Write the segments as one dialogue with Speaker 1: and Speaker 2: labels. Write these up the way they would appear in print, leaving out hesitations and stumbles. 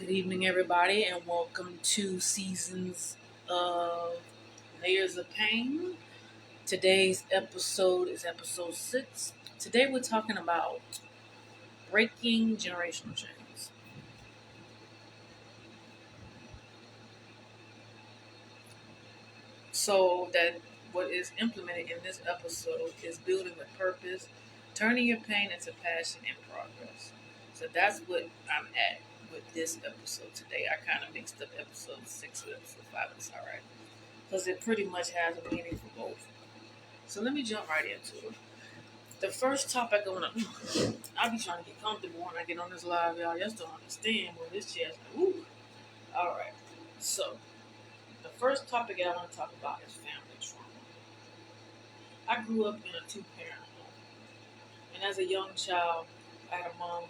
Speaker 1: Good evening, everybody, and welcome to Seasons of Layers of Pain. Today's episode is episode 6. Today, we're talking about breaking generational chains. So, that what is implemented in this episode is building with purpose, turning your pain into passion and progress. So, that's what I'm at with this episode today. I kind of mixed up episode 6 with episode 5, but it's all right because it pretty much has a meaning for both. So let me jump right into it. The first topic I want to, I be trying to get comfortable when I get on this live, y'all. Y'all don't understand what this chair's like. Ooh. All right. So the first topic I want to talk about is family trauma. I grew up in a two-parent home, and as a young child, I had a mom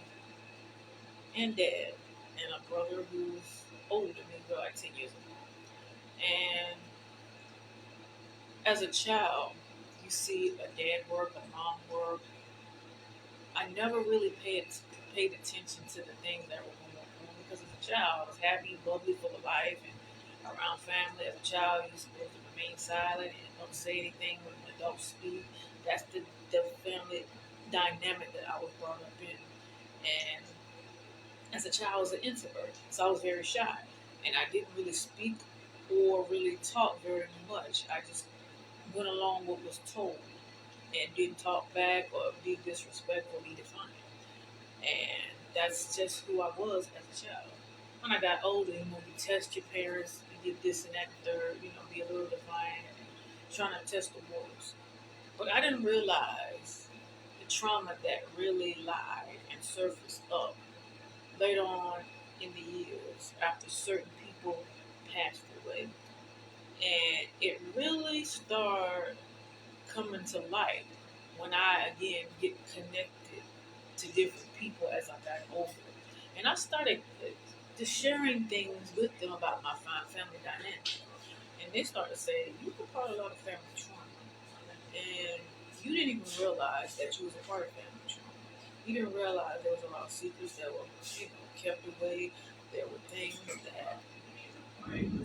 Speaker 1: and dad, and a brother who's older than me, like 10 years ago. And as a child, you see a dad work, a mom work. I never really paid attention to the things that were going on because as a child, I was happy, bubbly, full of life, and around family. As a child, you're supposed to remain silent and don't say anything when adults speak. That's the family dynamic that I was brought up in. And as a child, I was an introvert, so I was very shy, and I didn't really speak or really talk very much. I just went along what was told and didn't talk back or be disrespectful, be defiant. And that's just who I was as a child. When I got older, you test your parents, you did this and that and third, be a little defiant and trying to test the waters. But I didn't realize the trauma that really lied and surfaced up later on in the years after certain people passed away. And it really started coming to light when I again get connected to different people as I got older. And I started just sharing things with them about my family dynamic. And they started saying, you were part of a lot of family trauma. And you didn't even realize that you was a part of family trauma. You didn't realize there was a lot of secrets that were, kept away. There were things that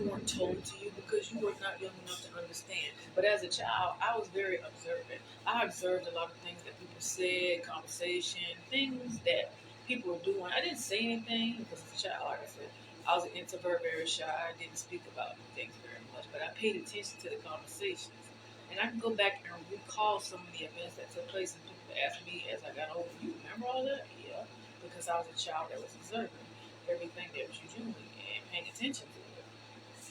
Speaker 1: weren't told to you because you were not young enough to understand. But as a child, I was very observant. I observed a lot of things that people said, conversation, things that people were doing. I didn't say anything because as a child, like I said, I was an introvert, very shy. I didn't speak about things very much, but I paid attention to the conversations. And I can go back and recall some of the events that took place, and people ask me as I got older, you remember all that? Yeah, because I was a child that was observing everything that was you doing and paying attention to it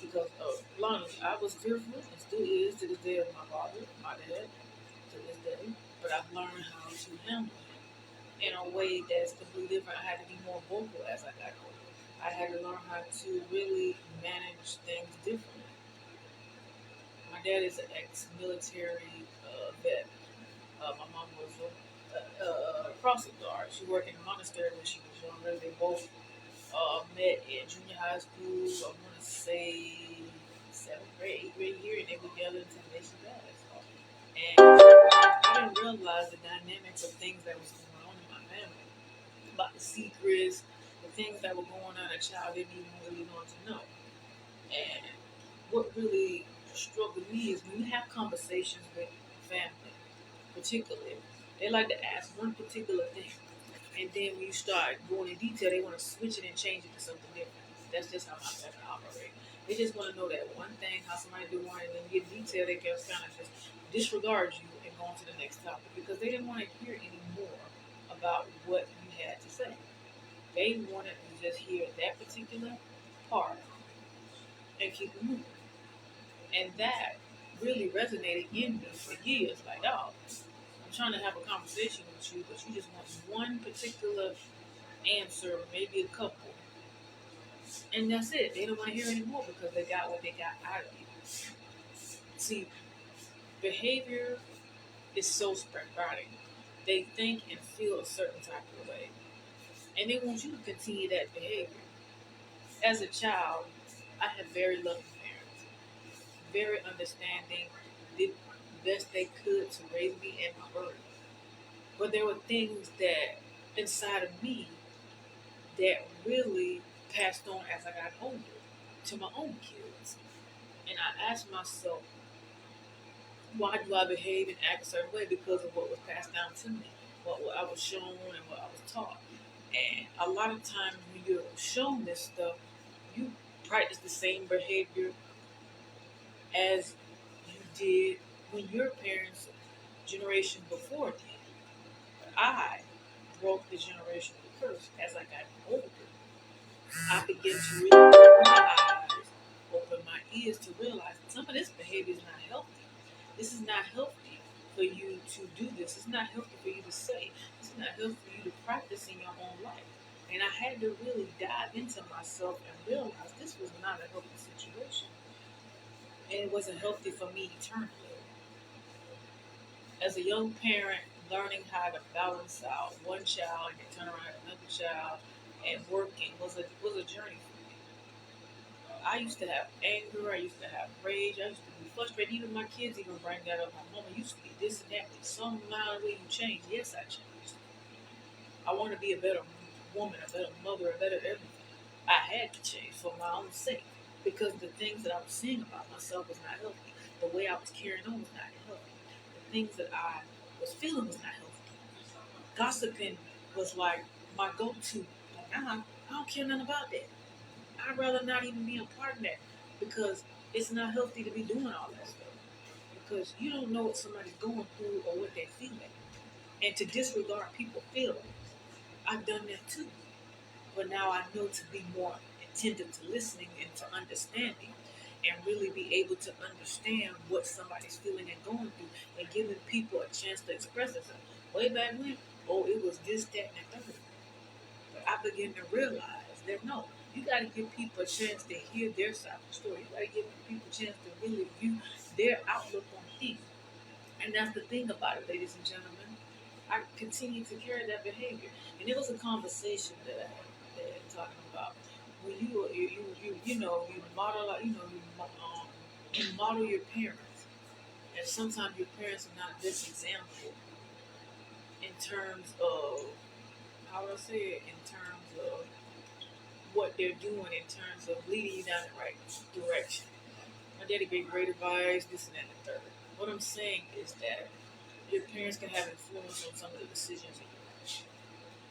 Speaker 1: because bluntly, I was fearful and still is to this day of my father, my dad, to this day. But I've learned how to handle him in a way that's completely different. I had to be more vocal as I got older. I had to learn how to really manage things differently. My dad is an ex-military vet. My mom was a crossing guard. She worked in a monastery when she was younger. They both met in junior high school. I want to say seventh grade, eighth grade year, and they were together until the day she died. So, and I didn't realize the dynamics of things that was going on in my family, about the secrets, the things that were going on. A child didn't even really want to know. And what really struggled me is when you have conversations with family, particularly, they like to ask one particular thing. And then when you start going in detail, they want to switch it and change it to something different. That's just how my family operate. They just want to know that one thing, how somebody do one, and then get detail. They just kind of just disregard you and go on to the next topic because they didn't want to hear any more about what you had to say. They wanted to just hear that particular part and keep it moving. And that really resonated in me for years. Like, oh, I'm trying to have a conversation with you, but you just want one particular answer, maybe a couple, and that's it. They don't want to hear anymore because they got what they got out of you. See, behavior is so sporadic. They think and feel a certain type of way, and they want you to continue that behavior. As a child, I had very loving parents, very understanding, did the best they could to raise me and my brother. But there were things that inside of me that really passed on as I got older to my own kids. And I asked myself, why do I behave and act a certain way? Because of what was passed down to me, what I was shown and what I was taught. And a lot of times when you're shown this stuff, you practice the same behavior as you did when your parents' generation before did. But I broke the generational curse as I got older. I began to really open my eyes, open my ears to realize that some of this behavior is not healthy. This is not healthy for you to do this. It's not healthy for you to say. It's not healthy for you to practice in your own life. And I had to really dive into myself and realize this was not a healthy situation. And it wasn't healthy for me eternally. As a young parent, learning how to balance out one child and then turn around another child and working was a journey for me. I used to have anger. I used to have rage. I used to be frustrated. Even my kids even bring that up. My mama used to be this and that. But somehow the way you change. Yes, I changed. I want to be a better woman, a better mother, a better everything. I had to change for my own sake because the things that I was seeing about myself was not healthy. The way I was carrying on was not healthy. The things that I was feeling was not healthy. Gossiping was like my go-to. Like, I don't care nothing about that. I'd rather not even be a part of that because it's not healthy to be doing all that stuff. Because you don't know what somebody's going through or what they're feeling. And to disregard people's feelings, I've done that too. But now I know to be more attentive to listening and to understanding and really be able to understand what somebody's feeling and going through and giving people a chance to express themselves. Way back when, oh, it was this, that, and the third. But I began to realize that no, you got to give people a chance to hear their side of the story. You got to give people a chance to really view their outlook on things. And that's the thing about it, ladies and gentlemen. I continue to carry that behavior. And it was a conversation that I had talking about when you model you model your parents, and sometimes your parents are not this example in terms of how do I say it in terms of what they're doing in terms of leading you down the right direction. My daddy gave great advice, this and that and the third. What I'm saying is that your parents can have influence on some of the decisions in your life.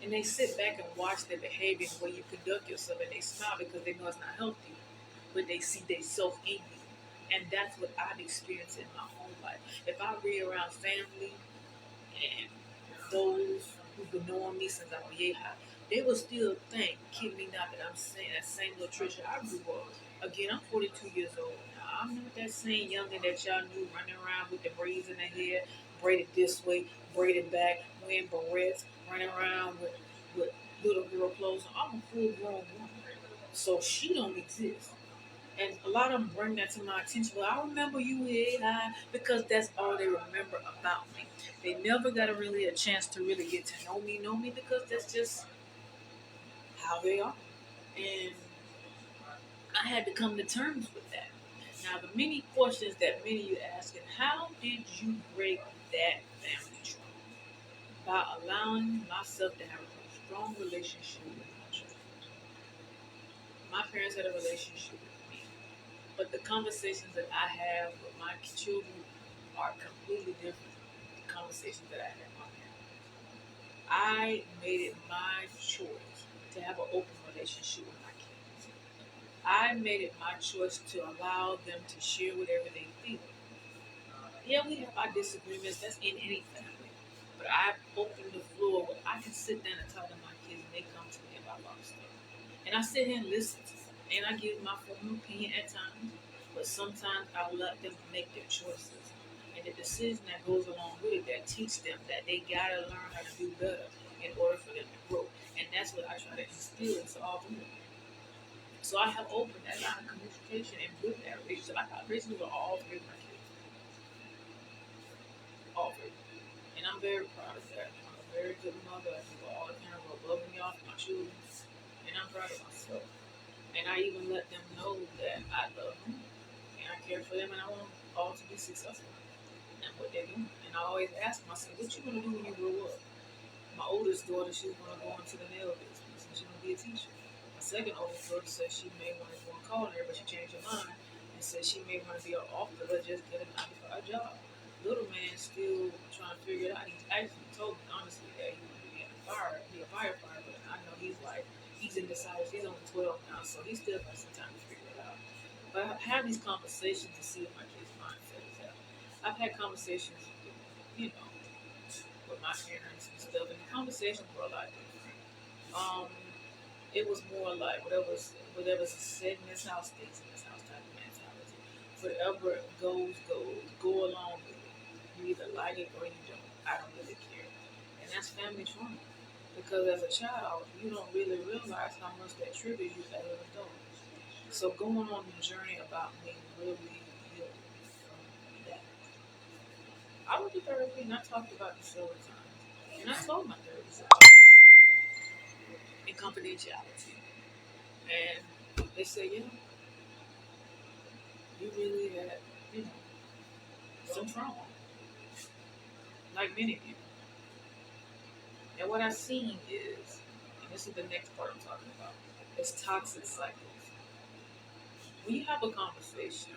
Speaker 1: And they sit back and watch their behavior and the way you conduct yourself and they smile because they know it's not healthy. But they see themselves in you. And that's what I've experienced in my own life. If I read around family and those who've been knowing me since I was Yeha, they will still think, kid me not that I'm saying that same little Trisha I grew up. Again, I'm 42 years old now. I'm not that same youngin that y'all knew running around with the braids in the hair, braided this way, braided back, wearing barrettes, running around with little girl clothes. I'm a full grown woman. So she don't exist. And a lot of them bring that to my attention. Well, I remember you here, because that's all they remember about me. They never got a chance to really get to know me, because that's just how they are. And I had to come to terms with that. Now, the many questions that many of you asking, how did you break that family trauma? By allowing myself to have a strong relationship with my children. My parents had a relationship with me. But the conversations that I have with my children are completely different from the conversations that I had with my parents. I made it my choice to have an open relationship with my kids. I made it my choice to allow them to share whatever they feel. Yeah, we have our disagreements. That's in any family. But I've opened the floor where I can sit down and talk to my kids and they come to me about a lot of stuff. And I sit here and listen to them. And I give my formal opinion at times. But sometimes I let them make their choices. And the decision that goes along with it that teach them that they gotta learn how to do better in order for them to grow. And that's what I try to instill into all of them. So I have opened that line of communication and built that relationship. I got relationship with all three of my kids. All three. And I'm very proud of that. I'm a very good mother. I do all the time above and beyond for my children. And I'm proud of myself. And I even let them know that I love them and I care for them and I want them all to be successful in what they're doing. And I always ask myself, what you gonna do when you grow up? My oldest daughter, she's gonna go into the nail business and she's gonna be a teacher. I second oldest daughter said she may want to go and call her, but she changed her mind and said she may want to be an author, but just get a 9 to 5 job. Little man still trying to figure it out. He actually told me honestly that he wanted to be a firefighter, but I know he's indecisive. He's only 12 now, so he still got some time to figure it out. But I have these conversations to see if my kid's mindset is out. I've had conversations, you know, with my parents and stuff, and the conversations were a lot different. Um, it was more like whatever's said in this house stays in this house type of mentality. Whatever goes. Go along with it. You either like it or you don't. I don't really care. And that's family trauma. Because as a child, you don't really realize how much that triggers you as an adult. So going on the journey about me really healed from that. I went to therapy and I talked about this several times. And I told my therapist in confidentiality. And they said, yeah, you really had, you know, some trauma, like many people. And what I've seen is, and this is the next part I'm talking about, is toxic cycles. When you have a conversation,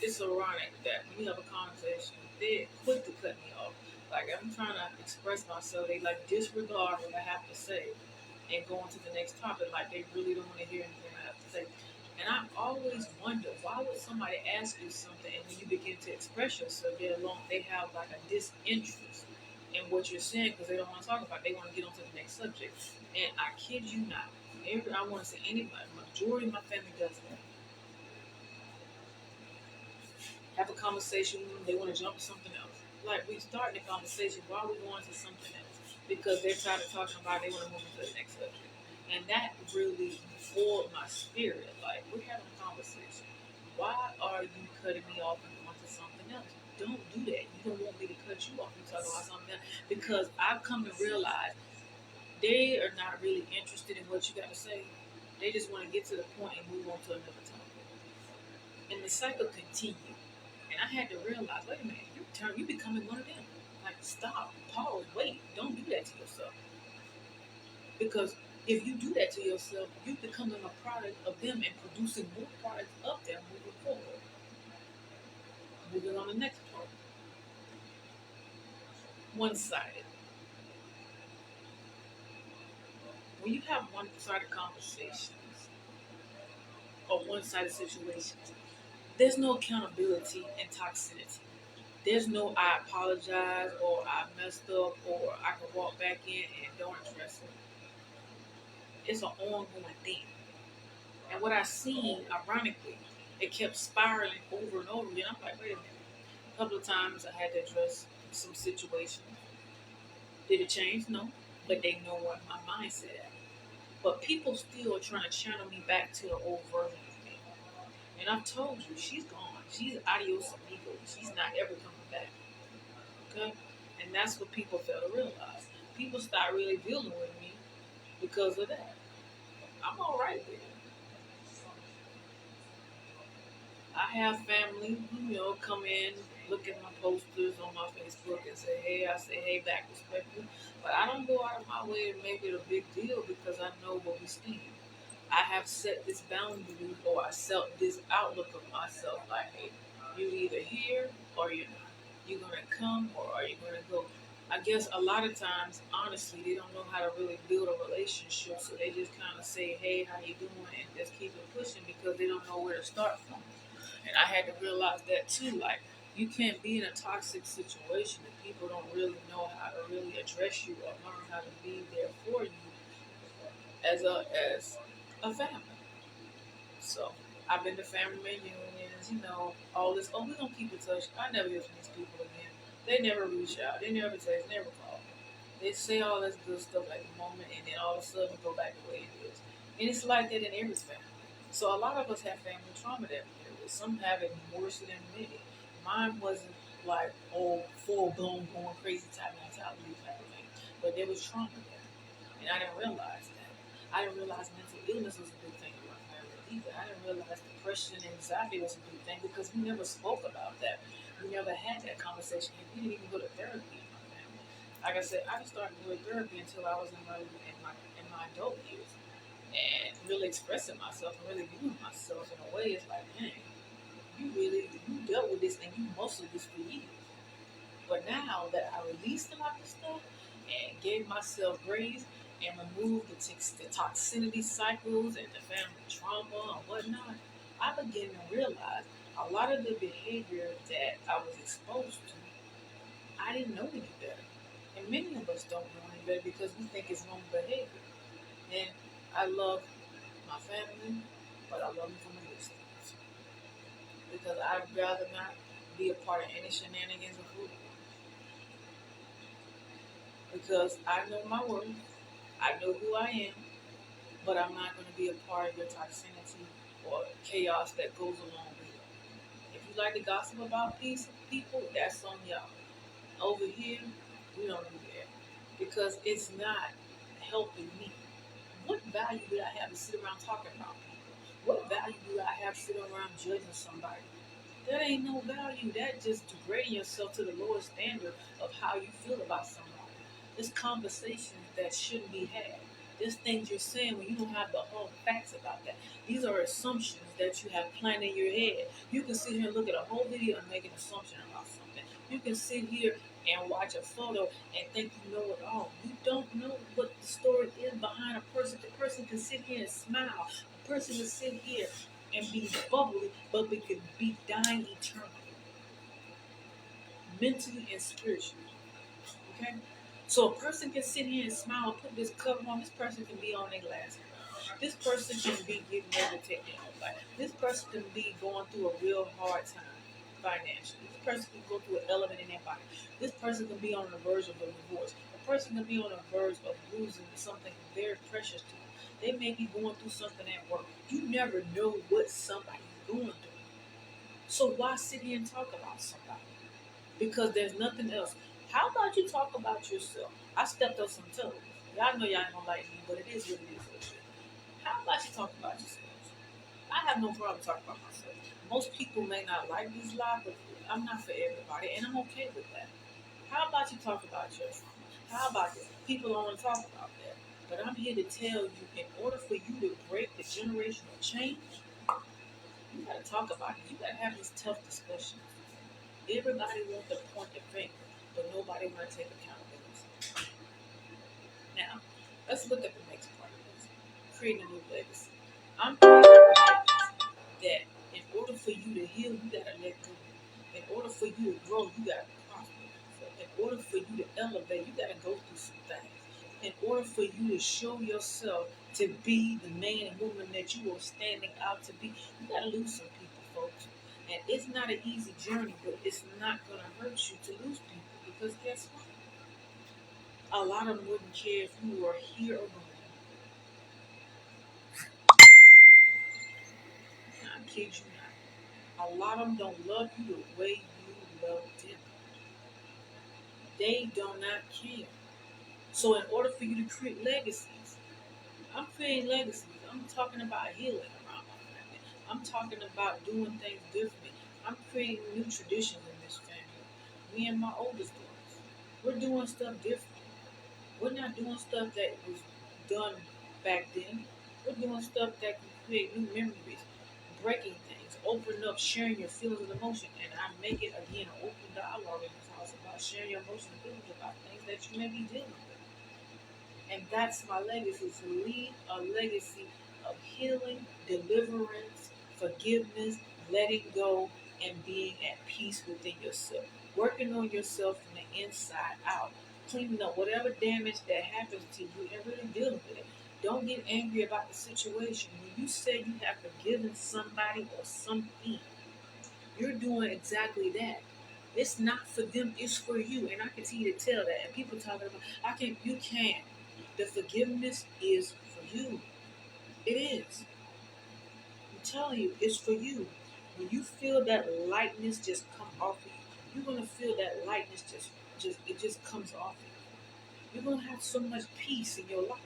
Speaker 1: it's ironic that when you have a conversation, they're quick to cut me off. Like I'm trying to express myself, they like disregard what I have to say and go on to the next topic. Like they really don't want to hear anything I have to say. And I always wonder why would somebody ask you something and when you begin to express yourself, they have like a disinterest in what you're saying because they don't want to talk about it. They want to get on to the next subject. And I kid you not, I want to say anybody, majority of my family does that. Have a conversation with them, they want to jump to something else. Like we start the conversation while we going to something else because they're tired of talking about it, they want to move into the next subject. And that really boiled my spirit. Like we're having a conversation. Why are you cutting me off and going to something else? Don't do that. You don't want me to cut you off and talk about something else because I've come to realize they are not really interested in what you got to say. They just want to get to the point and move on to another topic. And the cycle continues. And I had to realize, wait a minute, you becoming one of them. Like, stop, pause, wait, don't do that to yourself. Because if you do that to yourself, you becoming a product of them and producing more products of them moving forward. Moving on the next part. One-sided. When you have one-sided conversations or one-sided situations, there's no accountability and toxicity. There's no I apologize or I messed up or I can walk back in and don't address it. It's an ongoing thing. And what I seen, ironically, it kept spiraling over and over again. I'm like, wait a minute. A couple of times I had to address some situations. Did it change? No. But they know what my mindset at. But people still are trying to channel me back to the old version of me. And I've told you, she's gone. She's adios amigo. She's not ever coming back. Okay? And that's what people fail to realize. People start really dealing with me because of that. I'm all right with it. I have family, come in, look at my posters on my Facebook and say, hey, I say, hey, back respectfully. But I don't go out of my way to make it a big deal because I know what we stand. I have set this boundary or I set this outlook of myself like, hey, you either here or you're not. You're going to come or are you going to go? I guess a lot of times, honestly, they don't know how to really build a relationship. So they just kind of say, hey, how you doing? And just keep it pushing because they don't know where to start from. And I had to realize that too. Like, you can't be in a toxic situation if people don't really know how to really address you or learn how to be there for you as a family. So I've been to family reunions, all this. Oh, we're gonna keep in touch. I never hear from these people again. They never reach out. They never text. Never call. They say all this good stuff at the moment, and then all of a sudden go back the way it is. And it's like that in every family. So a lot of us have family trauma that we deal with. Some have it worse than many. Mine wasn't like full blown going crazy type mentality type of thing, but there was trauma there, and I didn't realize that. I didn't realize mental illness was a big thing in my family either. I didn't realize depression and anxiety was a big thing because we never spoke about that. We never had that conversation. And we didn't even go to therapy in my family. Like I said, I didn't start doing therapy until I was in my adult years. and really expressing myself and really viewing myself in a way. It's like, man, you dealt with this and you muscled this for years. But now that I released a lot of stuff and gave myself grace and removed the toxicity cycles and the family trauma and whatnot, I began to realize a lot of the behavior that I was exposed to, I didn't know any better. And many of us don't know any better because we think it's wrong behavior. And I love my family, but I love them from a distance because I'd rather not be a part of any shenanigans or food because I know my worth. I know who I am, but I'm not going to be a part of your toxicity or chaos that goes along with it. If you like to gossip about people, that's on y'all. Over here, we don't do that because it's not helping me. What value do I have to sit around talking about people? What value do I have sitting around judging somebody? That ain't no value. That just degrading yourself to the lowest standard of how you feel about somebody. There's conversations that shouldn't be had. There's things you're saying when you don't have the whole facts about that. These are assumptions that you have planned in your head. You can sit here and look at a whole video and make an assumption about something. You can sit here and watch a photo and think you know it all. You don't know what the story is behind a person. The person can sit here and smile. A person can sit here and be bubbly, but we could be dying eternally, mentally and spiritually. Okay? So a person can sit here and smile and put this cover on. This person can be on their glasses. This person can be getting ready to take their own life. This person can be going through a real hard time financially. This person can go through an element in their body. This person can be on the verge of a divorce. A person can be on the verge of losing something very precious to them. They may be going through something at work. You never know what somebody's going through. So why sit here and talk about somebody? Because there's nothing else. How about you talk about yourself? I stepped on some toes. Y'all know y'all ain't gonna like me, but it is what it is. How about you talk about yourself? I have no problem talking about myself. Most people may not like these lives, but I'm not for everybody, and I'm okay with that. How about you talk about yourself? How about this? People don't want to talk about that. But I'm here to tell you, in order for you to break the generational change, you gotta talk about it. You gotta have these tough discussions. Everybody wants to point the finger, but nobody want to take accountability. Now, let's look at the next part of this. Creating a new legacy. I'm creating a legacy that in order for you to heal, you gotta let go. In order for you to grow, you gotta prosper. In order for you to elevate, you gotta go through some things. In order for you to show yourself to be the man and woman that you are standing out to be, you gotta lose some people, folks. And it's not an easy journey, but it's not gonna hurt you to lose people because guess what? A lot of them wouldn't care if you were here or gone. I kid you not. A lot of them don't love you the way you love them. They do not care. So in order for you to create legacies, I'm creating legacies. I'm talking about healing around my family. I'm talking about doing things differently. I'm creating new traditions in this family. Me and my oldest ones, we're doing stuff different. We're not doing stuff that was done back then. We're doing stuff that can create new memories, breaking things, opening up, sharing your feelings and emotions. And I make it again an open dialogue in this house about sharing your emotions and feelings about things that you may be dealing with. And that's my legacy, to leave a legacy of healing, deliverance, forgiveness, letting go, and being at peace within yourself. Working on yourself from the inside out. Cleaning up whatever damage that happens to you and really dealing with it. Don't get angry about the situation. When you say you have forgiven somebody or something, you're doing exactly that. It's not for them, it's for you. And I continue to tell that. And people talking about, you can't. The forgiveness is for you. It is. I'm telling you, it's for you. When you feel that lightness just come off of you, you're gonna feel that lightness just comes off of you. You're gonna have so much peace in your life.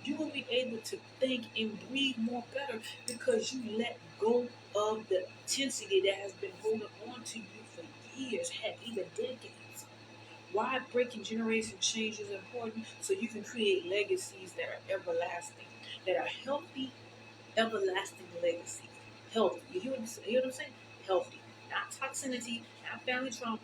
Speaker 1: You will be able to think and breathe more better because you let go of the intensity that has been holding on to you for years, heck, even decades. Why breaking generation change is important? So you can create legacies that are everlasting. that are healthy, everlasting legacies. Healthy. You hear what I'm saying? Healthy. Not toxicity, not family trauma.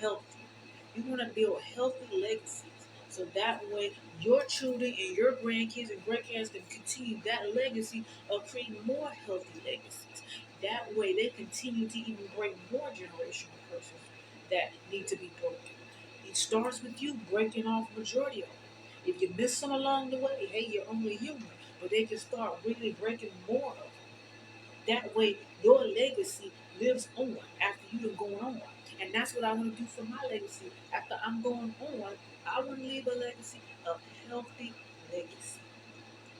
Speaker 1: Healthy. You want to build healthy legacies. So that way your children and your grandkids and grandkids can continue that legacy of creating more healthy legacies. That way they continue to even break more generational curses that need to be broken. It starts with you breaking off majority of them. If you miss some along the way, hey, you're only human. But they can start really breaking more of them. That way, your legacy lives on after you've gone on. And that's what I want to do for my legacy. After I'm going on, I want to leave a legacy of healthy legacy.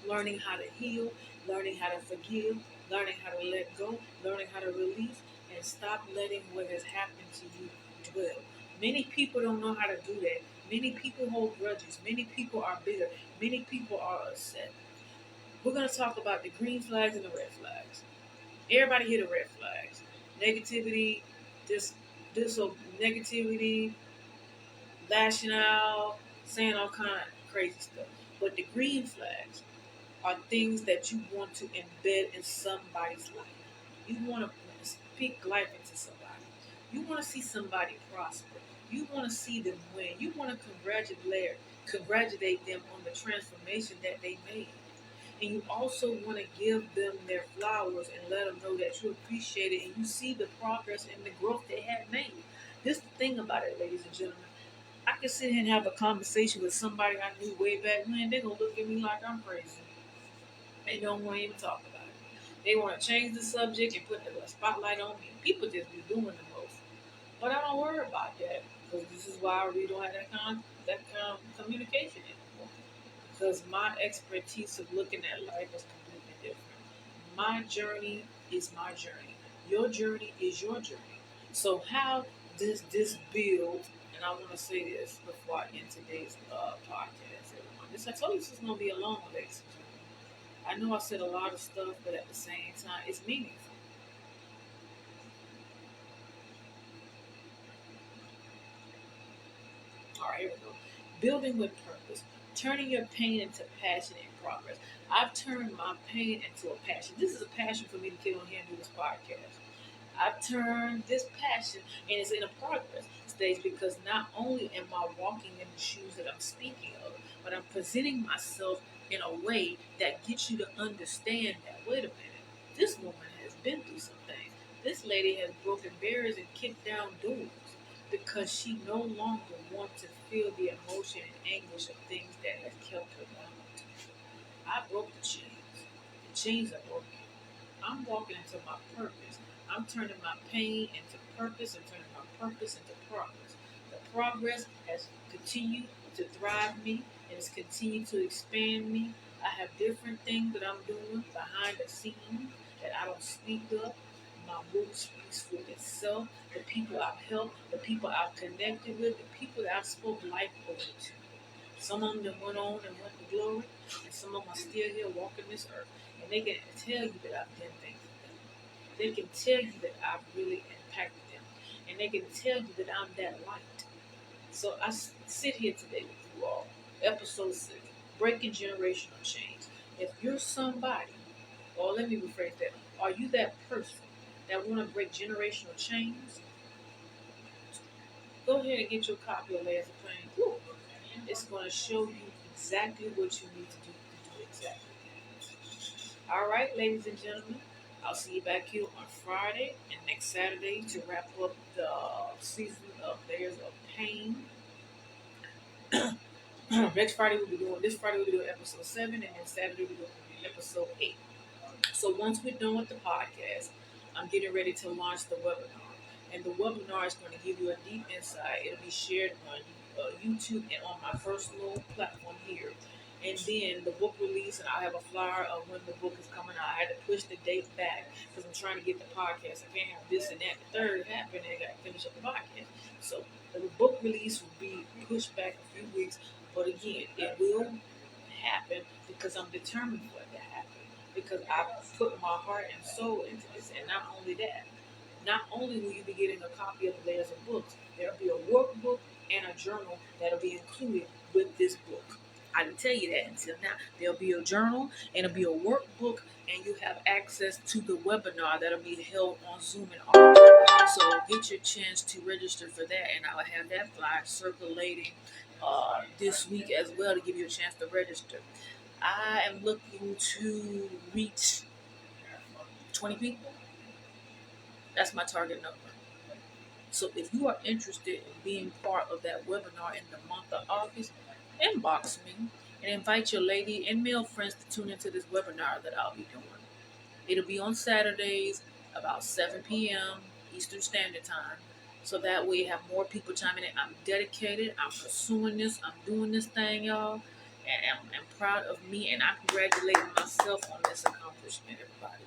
Speaker 1: Learning how to heal, learning how to forgive, learning how to let go, learning how to release, and stop letting what has happened to you dwell. Many people don't know how to do that. Many people hold grudges. Many people are bitter. Many people are upset. We're going to talk about the green flags and the red flags. Everybody hear the red flags. Negativity, this this of negativity, lashing out, saying all kind of crazy stuff. But the green flags are things that you want to embed in somebody's life. You want to speak life into somebody. You want to see somebody prosper. You want to see them win. You want to congratulate them on the transformation that they made. And you also want to give them their flowers and let them know that you appreciate it and you see the progress and the growth they have made. This is the thing about it, ladies and gentlemen. I can sit here and have a conversation with somebody I knew way back when. They're going to look at me like I'm crazy. They don't want to even talk about it. They want to change the subject and put the spotlight on me. People just be doing the most. But I don't worry about that because this is why I really don't have that kind of communication anymore. Because my expertise of looking at life is completely different. My journey is my journey. Your journey is your journey. So how does this build? And I want to say this before I end today's podcast, everyone. I told you this is going to be a long one, ladies and gentlemen. I know I said a lot of stuff, but at the same time, it's meaningful. All right, here we go. Building with purpose, turning your pain into passion and progress. I've turned my pain into a passion. This is a passion for me to get on here and do this podcast. I've turned this passion, and it's in a progress stage because not only am I walking in the shoes that I'm speaking of, but I'm presenting myself in a way that gets you to understand that, wait a minute, this woman has been through some things. This lady has broken barriers and kicked down doors because she no longer wants to feel the emotion and anguish of things that have kept her bound. I broke the chains. The chains are broken. I'm walking into my purpose. I'm turning my pain into purpose and turning my purpose into progress. The progress has continued to thrive me and has continued to expand me. I have different things that I'm doing behind the scenes that I don't speak of. My book speaks for itself. The people I've helped, the people I've connected with, the people that I've spoke life over to. Some of them that went on and went to glory, and some of them are still here walking this earth. And they can tell you that I've done things for them. They can tell you that I've really impacted them. And they can tell you that I'm that light. So sit here today with you all. Episode 6, Breaking Generational Chains. If you're somebody, or let me rephrase that, are you that person that want to break generational chains? Go ahead and get your copy of Last of Pain. Woo. It's going to show you exactly what you need to do exactly that. All right, ladies and gentlemen, I'll see you back here on Friday and next Saturday to wrap up the season of Layers of Pain. Next Friday we'll be doing this Friday we'll be doing episode 7, and then Saturday we'll be doing episode 8. So once we're done with the podcast, I'm getting ready to launch the webinar. And the webinar is going to give you a deep insight. It'll be shared on YouTube and on my personal platform here. And then the book release, and I'll have a flyer of when the book is coming out. I had to push the date back because I'm trying to get the podcast. I can't have this and that. The third happen, and I got to finish up the podcast. So the book release will be pushed back a few weeks. But again, it will happen because I'm determined for it to happen. Because I put my heart and soul into this. And not only that, not only will you be getting a copy of the Layers of Books, there'll be a workbook and a journal that'll be included with this book. I didn't tell you that until now. There'll be a journal and it'll be a workbook, and you have access to the webinar that'll be held on Zoom in August. So get your chance to register for that, and I'll have that flyer circulating this week as well to give you a chance to register. I am looking to reach 20 people. That's my target number. So if you are interested in being part of that webinar in the month of August, inbox me and invite your lady and male friends to tune into this webinar that I'll be doing. It'll be on Saturdays about 7 p.m. Eastern Standard Time. So that way you have more people chiming in. I'm dedicated. I'm pursuing this. I'm doing this thing, y'all. And I'm proud of me, and I'm congratulating myself on this accomplishment, everybody.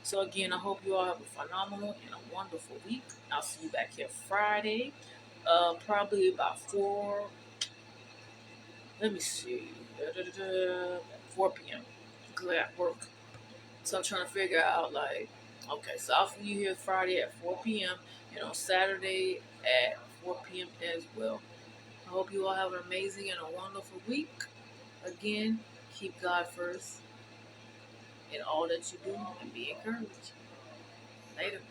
Speaker 1: So again, I hope you all have a phenomenal and a wonderful week. I'll see you back here Friday. Probably about 4, let me see, 4 p.m. because I got work. So I'm trying to figure out, like, okay, so I'll see you here Friday at 4 p.m. and on Saturday at 4 p.m. as well. I hope you all have an amazing and a wonderful week. Again, keep God first in all that you do and be encouraged. Later.